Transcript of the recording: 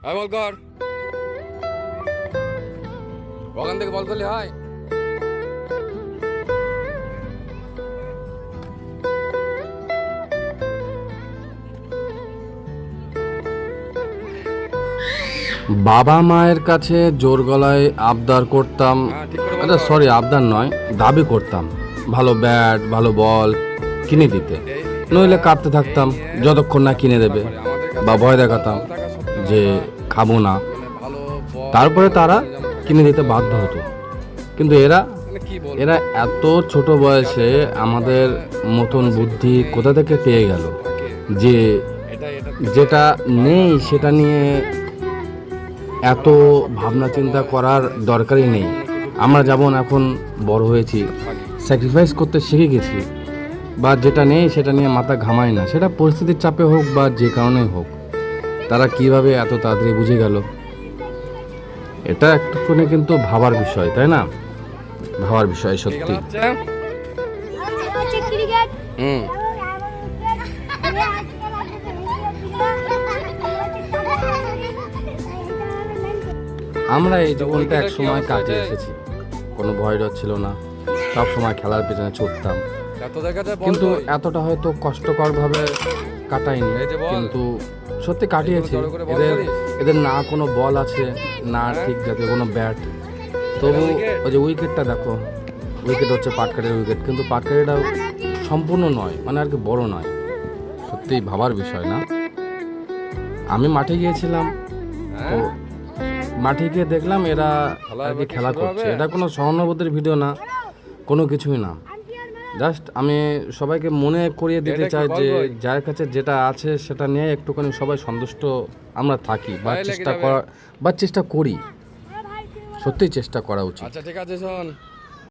হ্যাঁ বল কর, ওখান থেকে বল করলে হয়। বাবা মায়ের কাছে জোর গলায় আবদার করতাম, আচ্ছা সরি আবদার নয়, দাবি করতাম ভালো ব্যাট ভালো বল কিনে দিতে, নইলে কাঁদতে থাকতাম যতক্ষণ না কিনে দেবে, বা ভয় দেখাতাম যে খাবো না, তারপরে তারা কিনে দিতে বাধ্য হতো। কিন্তু এরা এত ছোট বয়সে আমাদের মতন বুদ্ধি কোথা থেকে পেয়ে গেল যে যেটা নেই সেটা নিয়ে এত ভাবনা চিন্তা করার দরকারই নেই। আমরা যেমন এখন বড় হয়েছি, স্যাক্রিফাইস করতে শিখে গেছি, বা যেটা নেই সেটা নিয়ে মাথা ঘামাই না, সেটা পরিস্থিতির চাপে হোক বা যে কারণেই হোক। তারা কিভাবে এত তাড়াতাড়ি বুঝে গেল, এটা একটুখানি কিন্তু ভাবার বিষয়, তাই না? ভাবার বিষয় সত্যি। হুম, আমরা এই জীবনটা এক সময় কাটিয়ে এসেছি, কোনো ভয় ডর ছিল না, সব সময় খেলার পেছনে ছুটতাম, কিন্তু এতটা হয়তো কষ্টকরভাবে কাটাইনি, কিন্তু সত্যি কাটিয়েছি। এদের না কোনো বল আছে, না ঠিক জাতীয় কোনো ব্যাট, তবু ওই যে উইকেটটা দেখো, উইকেট হচ্ছে পাটকাঠির উইকেট, কিন্তু পাটকাঠিটাও সম্পূর্ণ নয়, মানে আর কি বড় নয়। সত্যি ভাবার বিষয় না? আমি মাঠে গিয়েছিলাম, তো মাঠে গিয়ে দেখলাম এরা আর কি খেলা করছে। এটা কোনো সহানুভূতির ভিডিও না, কোনো কিছুই না, জাস্ট আমি সবাইকে মনে করিয়ে দিতে চাই যে যার কাছে যেটা আছে সেটা নিয়ে একটুখানি সবাই সন্তুষ্ট আমরা থাকি, বা চেষ্টা করি, সত্যিই চেষ্টা করা উচিত। আচ্ছা ঠিক আছে শোন।